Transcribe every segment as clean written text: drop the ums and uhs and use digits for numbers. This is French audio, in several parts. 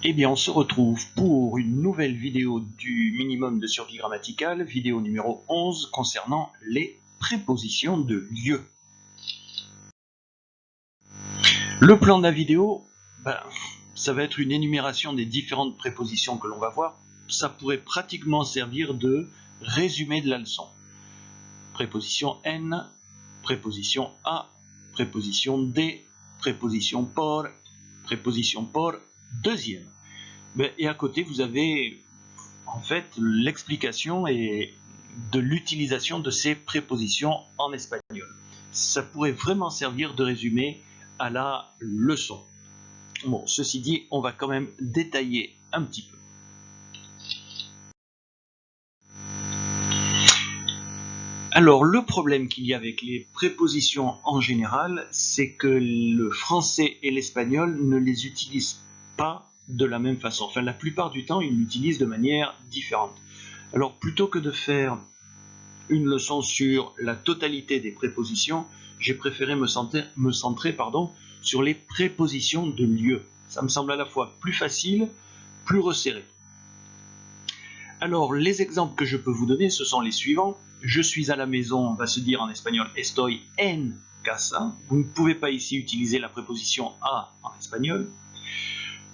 Eh bien, on se retrouve pour une nouvelle vidéo du minimum de survie grammaticale, vidéo numéro 11 concernant les prépositions de lieu. Le plan de la vidéo, ça va être une énumération des différentes prépositions que l'on va voir. Ça pourrait pratiquement servir de résumé de la leçon. Préposition N, préposition A, préposition D, préposition por, deuxième. Et à côté, vous avez en fait l'explication de l'utilisation de ces prépositions en espagnol. Ça pourrait vraiment servir de résumé à la leçon. Bon, ceci dit, on va quand même détailler un petit peu. Alors, le problème qu'il y a avec les prépositions en général, c'est que le français et l'espagnol ne les utilisent pas de la même façon. Enfin, la plupart du temps, ils l'utilisent de manière différente. Alors, plutôt que de faire une leçon sur la totalité des prépositions, j'ai préféré me centrer sur les prépositions de lieu. Ça me semble à la fois plus facile, plus resserré. Alors, les exemples que je peux vous donner, ce sont les suivants. Je suis à la maison, on va se dire en espagnol, estoy en casa. Vous ne pouvez pas ici utiliser la préposition a en espagnol.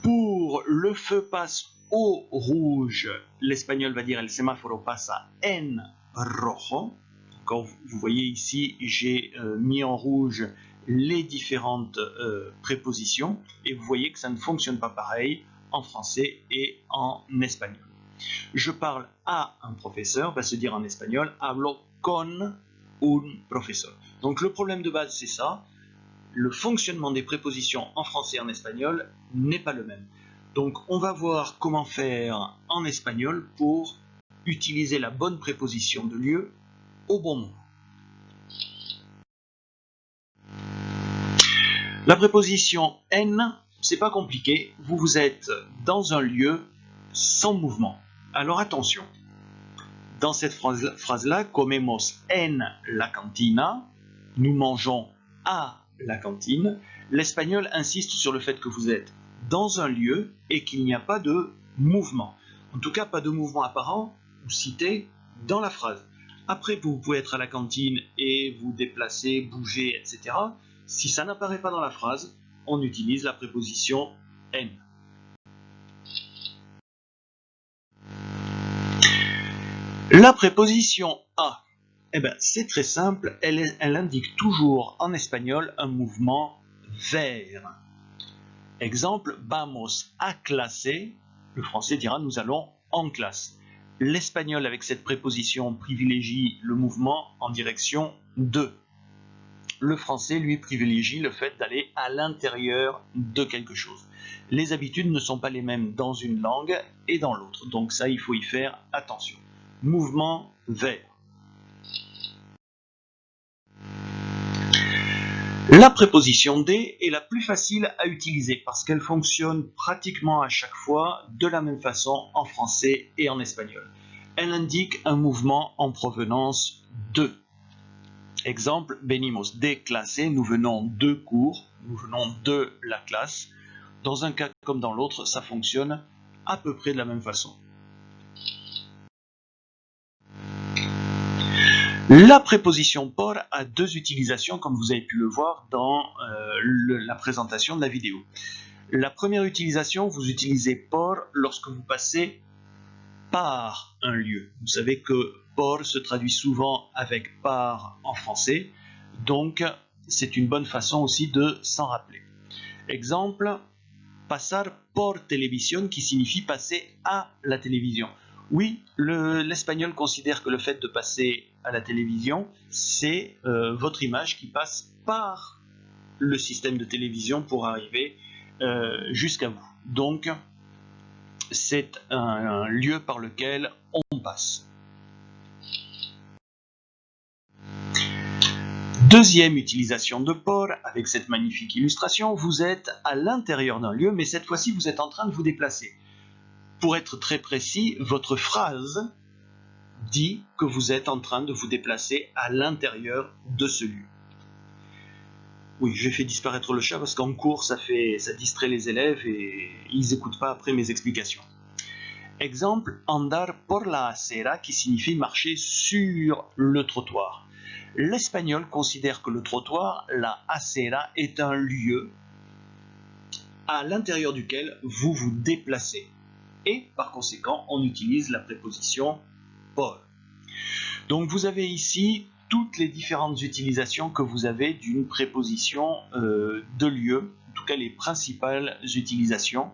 Pour le feu passe au rouge, l'espagnol va dire el semáforo pasa en rojo. Encore, vous voyez ici, j'ai mis en rouge les différentes prépositions et vous voyez que ça ne fonctionne pas pareil en français et en espagnol. Je parle à un professeur, va se dire en espagnol, hablo con un profesor. Donc le problème de base, c'est ça. Le fonctionnement des prépositions en français et en espagnol n'est pas le même. Donc on va voir comment faire en espagnol pour utiliser la bonne préposition de lieu au bon moment. La préposition en, c'est pas compliqué. Vous êtes dans un lieu sans mouvement. Alors attention, dans cette phrase-là, comemos en la cantina, nous mangeons à la cantine, l'espagnol insiste sur le fait que vous êtes dans un lieu et qu'il n'y a pas de mouvement. En tout cas, pas de mouvement apparent ou cité dans la phrase. Après, vous pouvez être à la cantine et vous déplacer, bouger, etc. Si ça n'apparaît pas dans la phrase, on utilise la préposition en. La préposition a, c'est très simple, elle indique toujours en espagnol un mouvement vers. Exemple, vamos a clase, le français dira nous allons en classe. L'espagnol avec cette préposition privilégie le mouvement en direction de. Le français, lui, privilégie le fait d'aller à l'intérieur de quelque chose. Les habitudes ne sont pas les mêmes dans une langue et dans l'autre, donc ça, il faut y faire attention. Mouvement vers. La préposition D est la plus facile à utiliser parce qu'elle fonctionne pratiquement à chaque fois de la même façon en français et en espagnol. Elle indique un mouvement en provenance de. Exemple, venimos de clase, nous venons de cours, nous venons de la classe. Dans un cas comme dans l'autre, ça fonctionne à peu près de la même façon. La préposition por a deux utilisations, comme vous avez pu le voir dans la présentation de la vidéo. La première utilisation, vous utilisez por lorsque vous passez par un lieu. Vous savez que por se traduit souvent avec par en français, donc c'est une bonne façon aussi de s'en rappeler. Exemple, pasar por televisión, qui signifie passer à la télévision. Oui, l'espagnol considère que le fait de passer à la télévision, c'est votre image qui passe par le système de télévision pour arriver jusqu'à vous. Donc, c'est un lieu par lequel on passe. Deuxième utilisation de por, avec cette magnifique illustration, vous êtes à l'intérieur d'un lieu, mais cette fois-ci, vous êtes en train de vous déplacer. Pour être très précis, votre phrase dit que vous êtes en train de vous déplacer à l'intérieur de ce lieu. Oui, j'ai fait disparaître le chat parce qu'en cours, ça distrait les élèves et ils n'écoutent pas après mes explications. Exemple, andar por la acera, qui signifie marcher sur le trottoir. L'espagnol considère que le trottoir, la acera, est un lieu à l'intérieur duquel vous vous déplacez. Et par conséquent, on utilise la préposition por. Donc vous avez ici toutes les différentes utilisations que vous avez d'une préposition de lieu, en tout cas les principales utilisations.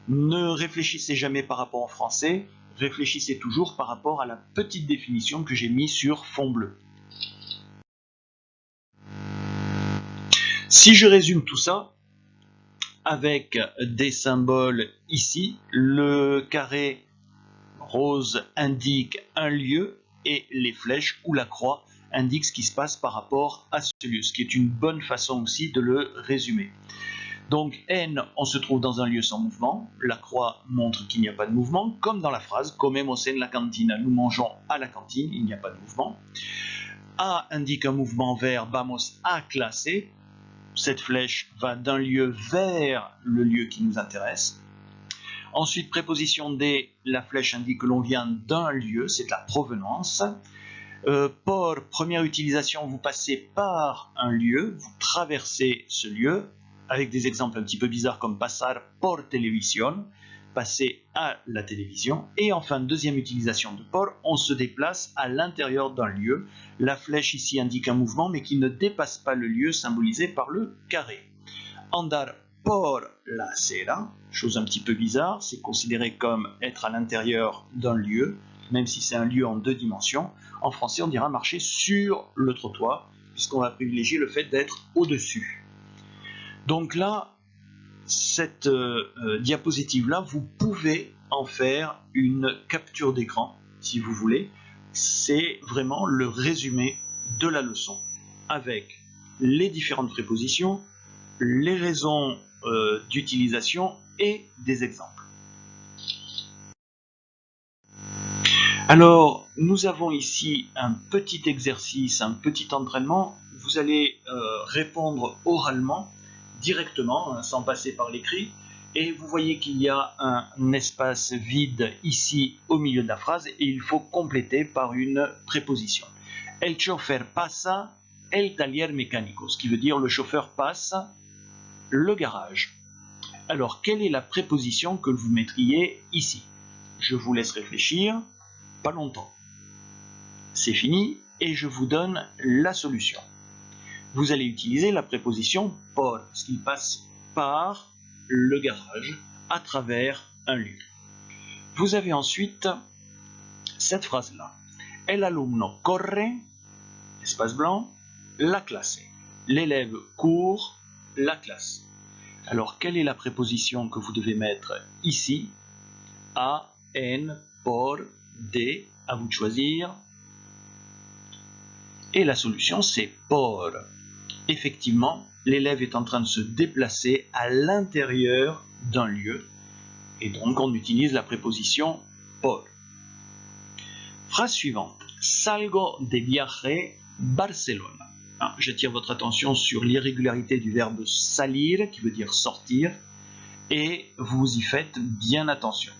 Ne réfléchissez jamais par rapport au français, réfléchissez toujours par rapport à la petite définition que j'ai mise sur fond bleu. Si je résume tout ça, avec des symboles ici, le carré rose indique un lieu et les flèches ou la croix indiquent ce qui se passe par rapport à ce lieu, ce qui est une bonne façon aussi de le résumer. Donc N, on se trouve dans un lieu sans mouvement, la croix montre qu'il n'y a pas de mouvement, comme dans la phrase « comemos en la cantina », nous mangeons à la cantine, il n'y a pas de mouvement. A indique un mouvement vers « vamos a clase », cette flèche va d'un lieu vers le lieu qui nous intéresse. Ensuite, préposition D, la flèche indique que l'on vient d'un lieu, c'est la provenance. Por, première utilisation, vous passez par un lieu, vous traversez ce lieu, avec des exemples un petit peu bizarres comme pasar por televisión, passer à la télévision. Et enfin, deuxième utilisation de por, on se déplace à l'intérieur d'un lieu. La flèche ici indique un mouvement, mais qui ne dépasse pas le lieu symbolisé par le carré. Andar por la acera, chose un petit peu bizarre, c'est considéré comme être à l'intérieur d'un lieu, même si c'est un lieu en 2 dimensions. En français, on dira marcher sur le trottoir, puisqu'on va privilégier le fait d'être au-dessus. Donc là, cette diapositive-là, vous pouvez en faire une capture d'écran, si vous voulez. C'est vraiment le résumé de la leçon, avec les différentes prépositions, les raisons d'utilisation et des exemples. Alors, nous avons ici un petit exercice, un petit entraînement. Vous allez répondre oralement, directement, sans passer par l'écrit. Et vous voyez qu'il y a un espace vide ici au milieu de la phrase et il faut compléter par une préposition. El chofer pasa el taller mecánico, ce qui veut dire le chauffeur passe le garage. Alors, quelle est la préposition que vous mettriez ici? Je vous laisse réfléchir, pas longtemps. C'est fini et je vous donne la solution. Vous allez utiliser la préposition por, parce qu'il passe par le garage, à travers un lieu. Vous avez ensuite cette phrase-là. El alumno corre, espace blanc, la clase. L'élève court, la classe. Alors, quelle est la préposition que vous devez mettre ici? A, N, por, D, à vous de choisir. Et la solution, c'est por. Effectivement, l'élève est en train de se déplacer à l'intérieur d'un lieu. Et donc, on utilise la préposition por. Phrase suivante. Salgo de viaje Barcelona. J'attire votre attention sur l'irrégularité du verbe salir, qui veut dire sortir, et vous y faites bien attention.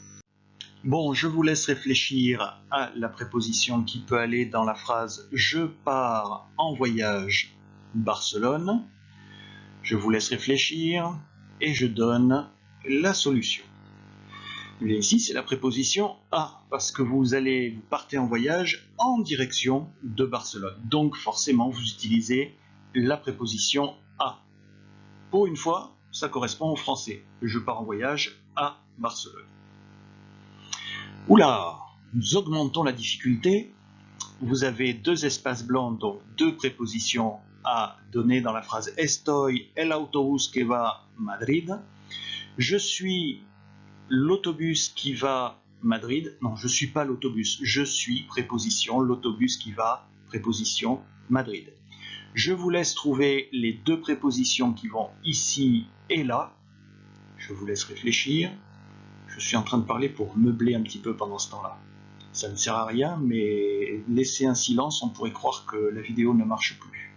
Bon, je vous laisse réfléchir à la préposition qui peut aller dans la phrase « Je pars en voyage Barcelone ». Je vous laisse réfléchir et je donne la solution. Et ici, c'est la préposition « à », parce que vous partez en voyage en direction de Barcelone. Donc, forcément, vous utilisez la préposition « à ». Pour une fois, ça correspond au français. Je pars en voyage à Barcelone. Oula, nous augmentons la difficulté. Vous avez 2 espaces blancs, donc 2 prépositions à donner dans la phrase Estoy el autobús que va Madrid. Je suis l'autobus qui va Madrid. Non, je ne suis pas l'autobus. Je suis, préposition, l'autobus qui va, préposition, Madrid. Je vous laisse trouver les 2 prépositions qui vont ici et là. Je vous laisse réfléchir. Je suis en train de parler pour meubler un petit peu pendant ce temps-là. Ça ne sert à rien, mais laisser un silence, on pourrait croire que la vidéo ne marche plus.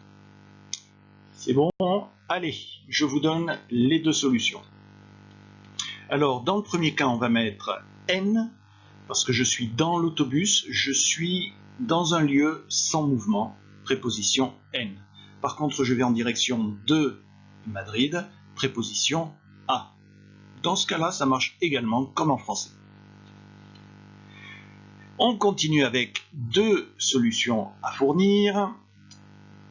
C'est bon, hein? Allez, je vous donne les deux solutions. Alors, dans le premier cas, on va mettre N, parce que je suis dans l'autobus, je suis dans un lieu sans mouvement, préposition N. Par contre, je vais en direction de Madrid, préposition A. Dans ce cas-là, ça marche également comme en français. On continue avec deux solutions à fournir.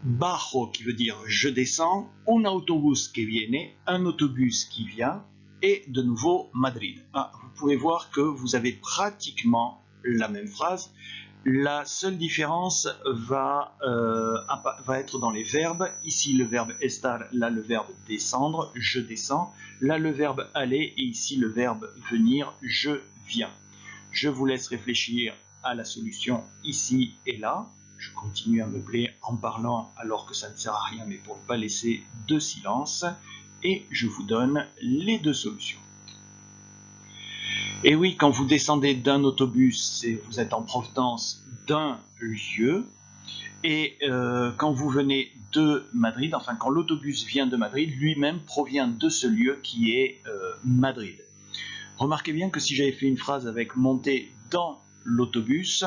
Bajo qui veut dire je descends, un autobus que viene, un autobus qui vient, et de nouveau Madrid. Vous pouvez voir que vous avez pratiquement la même phrase. La seule différence va être dans les verbes. Ici le verbe estar, là le verbe descendre, je descends. Là le verbe aller et ici le verbe venir, je viens. Je vous laisse réfléchir à la solution ici et là. Je continue à meubler en parlant alors que ça ne sert à rien, mais pour ne pas laisser de silence. Et je vous donne les deux solutions. Et oui, quand vous descendez d'un autobus, vous êtes en provenance d'un lieu. Et quand vous venez de Madrid, enfin quand l'autobus vient de Madrid, lui-même provient de ce lieu qui est Madrid. Remarquez bien que si j'avais fait une phrase avec monter dans l'autobus,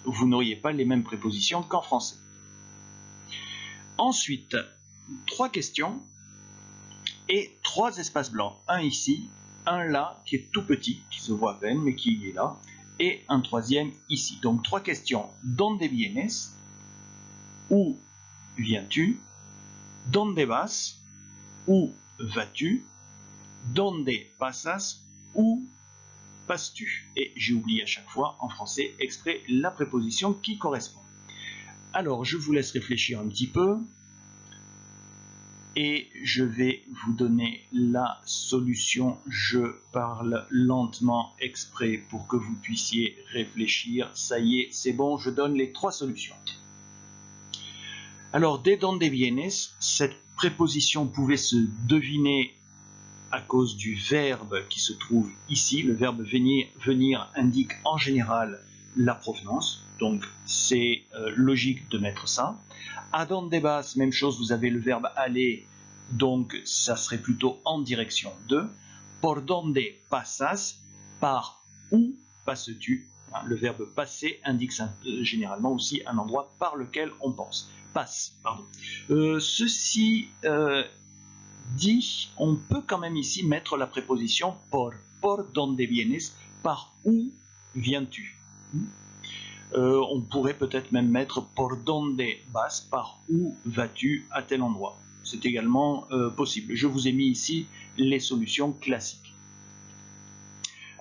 vous n'auriez pas les mêmes prépositions qu'en français. Ensuite, 3 questions et 3 espaces blancs. Un ici, un là qui est tout petit, qui se voit à peine mais qui est là, et un troisième ici. Donc 3 questions. Donde vienes? Où viens-tu? Donde vas? Où vas-tu? Donde pasas? Où passes-tu? Et j'ai oublié à chaque fois en français exprès la préposition qui correspond. Alors je vous laisse réfléchir un petit peu et je vais vous donner la solution. Je parle lentement exprès pour que vous puissiez réfléchir. Ça y est, c'est bon, je donne les 3 solutions. Alors, de donde vienes, cette préposition pouvait se deviner à cause du verbe qui se trouve ici. Le verbe venir indique en général la provenance, donc c'est logique de mettre ça. A donde vas, même chose, vous avez le verbe aller, donc ça serait plutôt en direction de. Por donde pasas, par où passes-tu? Le verbe passer indique généralement aussi un endroit par lequel on passe. Ceci dit, on peut quand même ici mettre la préposition por donde vienes, par où viens-tu. On pourrait peut-être même mettre por donde vas, par où vas-tu à tel endroit. C'est également possible. Je vous ai mis ici les solutions classiques.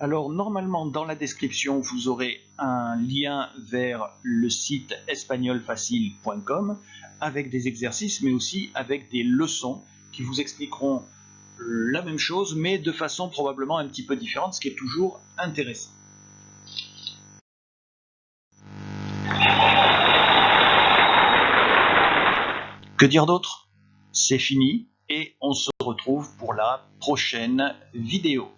Alors normalement dans la description vous aurez un lien vers le site espagnolfacile.com avec des exercices mais aussi avec des leçons qui vous expliqueront la même chose mais de façon probablement un petit peu différente, ce qui est toujours intéressant. Que dire d'autre? C'est fini et on se retrouve pour la prochaine vidéo.